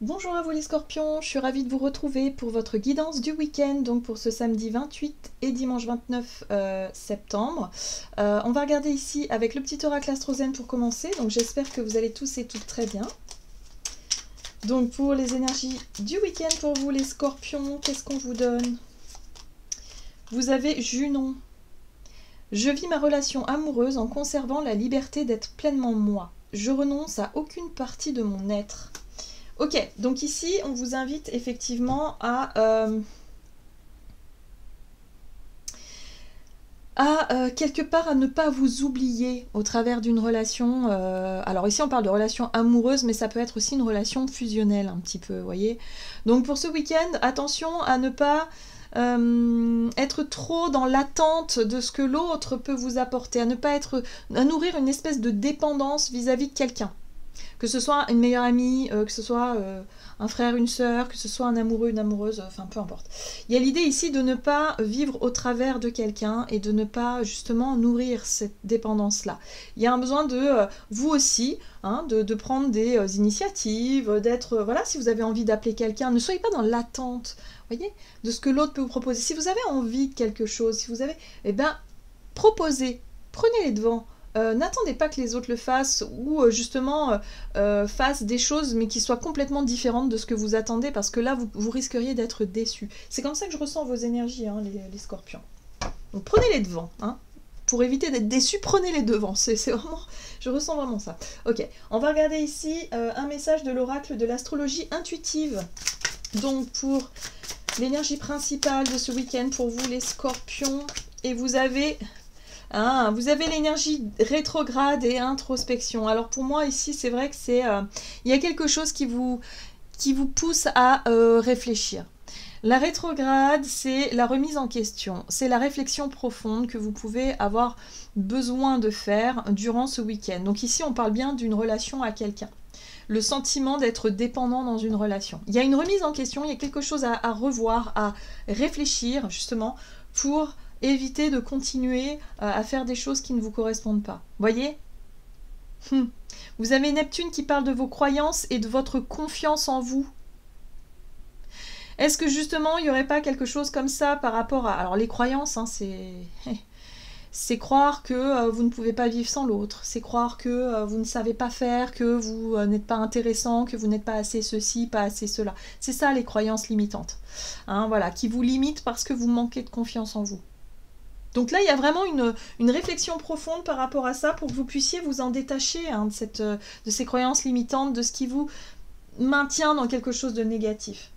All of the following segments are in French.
Bonjour à vous les scorpions, je suis ravie de vous retrouver pour votre guidance du week-end, donc pour ce samedi 28 et dimanche 29 septembre. On va regarder ici avec le petit oracle astrozène pour commencer, donc j'espère que vous allez tous et toutes très bien. Donc pour les énergies du week-end pour vous les scorpions, qu'est-ce qu'on vous donne? Vous avez Junon. Je vis ma relation amoureuse en conservant la liberté d'être pleinement moi. Je renonce à aucune partie de mon être. Ok, donc ici, on vous invite effectivement à quelque part à ne pas vous oublier au travers d'une relation. Alors ici, on parle de relation amoureuse, mais ça peut être aussi une relation fusionnelle un petit peu, vous voyez. Donc pour ce week-end, attention à ne pas être trop dans l'attente de ce que l'autre peut vous apporter, à nourrir une espèce de dépendance vis-à-vis de quelqu'un. Que ce soit une meilleure amie, que ce soit un frère, une sœur, que ce soit un amoureux, une amoureuse, enfin peu importe. Il y a l'idée ici de ne pas vivre au travers de quelqu'un et de ne pas justement nourrir cette dépendance-là. Il y a un besoin de, vous aussi, hein, de prendre des initiatives, d'être, voilà, si vous avez envie d'appeler quelqu'un, ne soyez pas dans l'attente, voyez, de ce que l'autre peut vous proposer. Si vous avez envie de quelque chose, si vous avez, eh ben, proposez, prenez les devants. N'attendez pas que les autres le fassent ou justement fassent des choses mais qui soient complètement différentes de ce que vous attendez parce que là vous risqueriez d'être déçus. C'est comme ça que je ressens vos énergies, hein, les scorpions. Donc prenez les devants, hein. Pour éviter d'être déçus, prenez les devants. C'est vraiment, je ressens vraiment ça. Ok, on va regarder ici un message de l'oracle de l'astrologie intuitive. Donc pour l'énergie principale de ce week-end pour vous les scorpions, et vous avez l'énergie rétrograde et introspection. Alors pour moi ici c'est vrai que il y a quelque chose qui vous pousse à réfléchir. La rétrograde, c'est la remise en question, c'est la réflexion profonde que vous pouvez avoir besoin de faire durant ce week-end. Donc ici on parle bien d'une relation à quelqu'un. Le sentiment d'être dépendant dans une relation. Il y a une remise en question, il y a quelque chose à revoir, à réfléchir justement pour éviter de continuer à faire des choses qui ne vous correspondent pas. Voyez ? Vous avez Neptune qui parle de vos croyances et de votre confiance en vous. Est-ce que justement il n'y aurait pas quelque chose comme ça par rapport à... Alors les croyances, hein, c'est croire que vous ne pouvez pas vivre sans l'autre, c'est croire que vous ne savez pas faire, que vous n'êtes pas intéressant, que vous n'êtes pas assez ceci, pas assez cela. C'est ça les croyances limitantes, hein, voilà, qui vous limitent parce que vous manquez de confiance en vous. Donc là, il y a vraiment une réflexion profonde par rapport à ça pour que vous puissiez vous en détacher, hein, de ces croyances limitantes, de ce qui vous maintient dans quelque chose de négatif.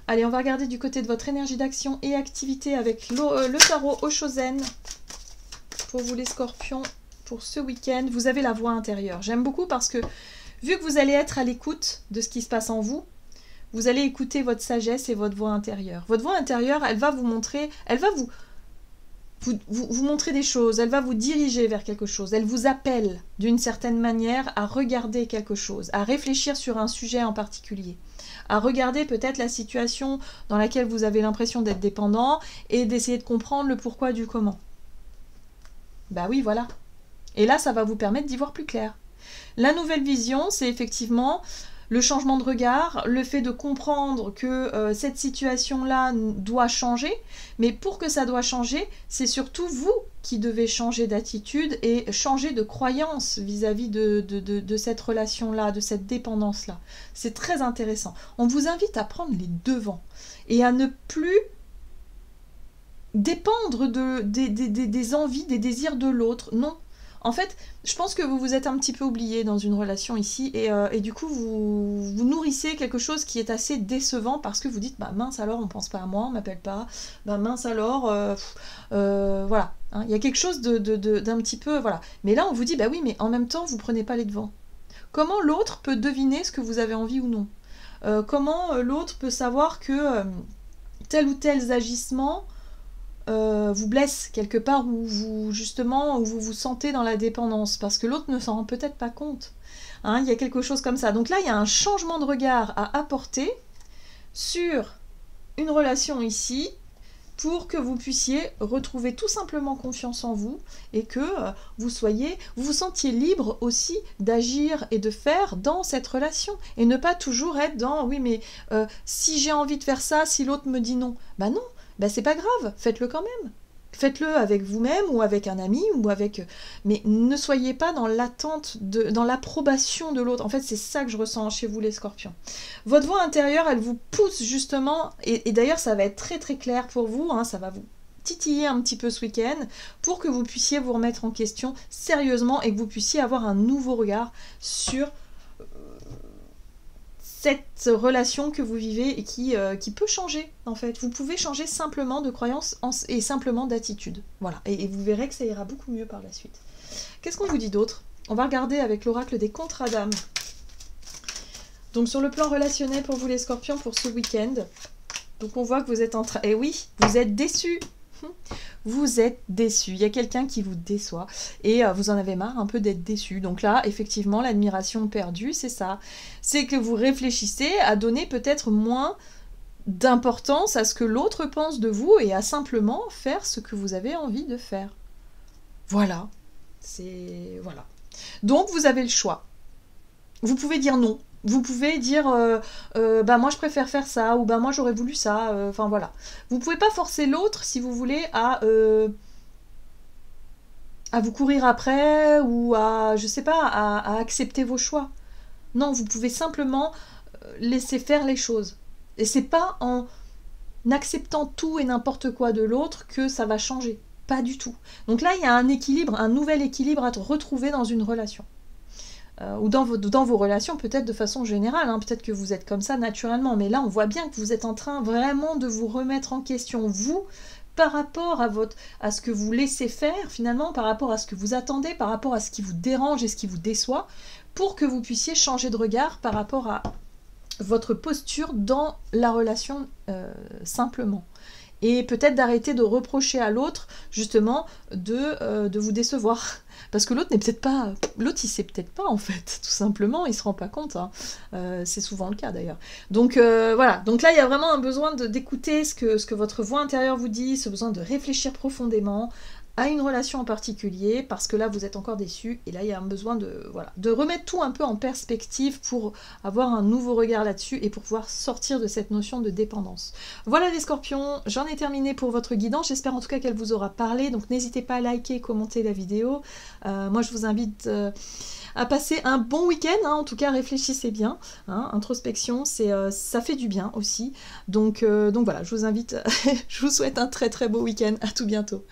Allez, on va regarder du côté de votre énergie d'action et activité avec le tarot Oshozen. Pour vous les scorpions, pour ce week-end, vous avez la voix intérieure. J'aime beaucoup parce que, vu que vous allez être à l'écoute de ce qui se passe en vous, vous allez écouter votre sagesse et votre voix intérieure. Votre voix intérieure, elle va vous montrer, elle va vous montrer des choses, elle va vous diriger vers quelque chose, elle vous appelle d'une certaine manière à regarder quelque chose, à réfléchir sur un sujet en particulier, à regarder peut-être la situation dans laquelle vous avez l'impression d'être dépendant et d'essayer de comprendre le pourquoi du comment. Bah oui, voilà. Et là, ça va vous permettre d'y voir plus clair. La nouvelle vision, c'est effectivement le changement de regard, le fait de comprendre que cette situation-là doit changer, mais pour que ça doit changer, c'est surtout vous qui devez changer d'attitude et changer de croyance vis-à-vis de cette relation-là, de cette dépendance-là. C'est très intéressant. On vous invite à prendre les devants et à ne plus dépendre des envies, des désirs de l'autre. Non. En fait, je pense que vous vous êtes un petit peu oublié dans une relation ici et du coup vous nourrissez quelque chose qui est assez décevant parce que vous dites bah mince alors on pense pas à moi, on m'appelle pas, bah mince alors voilà, hein, il y a quelque chose d'un petit peu voilà. Mais là on vous dit bah oui mais en même temps vous prenez pas les devants. Comment l'autre peut deviner ce que vous avez envie ou non? Comment l'autre peut savoir que tel ou tel agissement vous blesse quelque part où vous vous sentez dans la dépendance parce que l'autre ne s'en rend peut-être pas compte, hein, il y a quelque chose comme ça. Donc là il y a un changement de regard à apporter sur une relation ici pour que vous puissiez retrouver tout simplement confiance en vous et que vous vous sentiez libre aussi d'agir et de faire dans cette relation et ne pas toujours être dans oui mais si j'ai envie de faire ça, si l'autre me dit non, bah non, bah c'est pas grave, faites-le quand même. Faites-le avec vous-même ou avec un ami ou avec... Mais ne soyez pas dans l'attente, dans l'approbation de l'autre. En fait, c'est ça que je ressens chez vous les scorpions. Votre voix intérieure, elle vous pousse justement, et d'ailleurs ça va être très très clair pour vous, hein, ça va vous titiller un petit peu ce week-end pour que vous puissiez vous remettre en question sérieusement et que vous puissiez avoir un nouveau regard sur cette relation que vous vivez et qui peut changer en fait. Vous pouvez changer simplement de croyance et simplement d'attitude. Voilà, et vous verrez que ça ira beaucoup mieux par la suite. Qu'est-ce qu'on vous dit d'autre? On va regarder avec l'oracle des contrats d'âme. Donc sur le plan relationnel pour vous les scorpions pour ce week-end, donc on voit que vous êtes en train... Et oui, vous êtes déçus. Vous êtes déçu, il y a quelqu'un qui vous déçoit et vous en avez marre un peu d'être déçu. Donc là, effectivement, l'admiration perdue, c'est ça. C'est que vous réfléchissez à donner peut-être moins d'importance à ce que l'autre pense de vous et à simplement faire ce que vous avez envie de faire. Voilà. Voilà. Donc vous avez le choix. Vous pouvez dire non. Vous pouvez dire bah moi je préfère faire ça ou bah moi j'aurais voulu ça, enfin voilà. Vous pouvez pas forcer l'autre si vous voulez à vous courir après ou à je sais pas à accepter vos choix. Non, vous pouvez simplement laisser faire les choses. Et c'est pas en acceptant tout et n'importe quoi de l'autre que ça va changer. Pas du tout. Donc là il y a un équilibre, un nouvel équilibre à retrouver dans une relation. Ou dans vos relations peut-être de façon générale, hein. Peut-être que vous êtes comme ça naturellement, mais là on voit bien que vous êtes en train vraiment de vous remettre en question, vous, par rapport à ce que vous laissez faire finalement, par rapport à ce que vous attendez, par rapport à ce qui vous dérange et ce qui vous déçoit, pour que vous puissiez changer de regard par rapport à votre posture dans la relation simplement. Et peut-être d'arrêter de reprocher à l'autre, justement, de vous décevoir. Parce que l'autre n'est peut-être pas... L'autre, il sait peut-être pas, en fait, tout simplement, il se rend pas compte. Hein. C'est souvent le cas, d'ailleurs. Donc, voilà. Donc là, il y a vraiment un besoin d'écouter ce que votre voix intérieure vous dit, ce besoin de réfléchir profondément à une relation en particulier, parce que là, vous êtes encore déçu, et là, il y a un besoin de remettre tout un peu en perspective pour avoir un nouveau regard là-dessus et pour pouvoir sortir de cette notion de dépendance. Voilà les scorpions, j'en ai terminé pour votre guidance, j'espère en tout cas qu'elle vous aura parlé, donc n'hésitez pas à liker et commenter la vidéo. Moi, je vous invite à passer un bon week-end, hein, en tout cas, réfléchissez bien, hein, introspection, ça fait du bien aussi, donc voilà, je vous invite, je vous souhaite un très très beau week-end, à tout bientôt.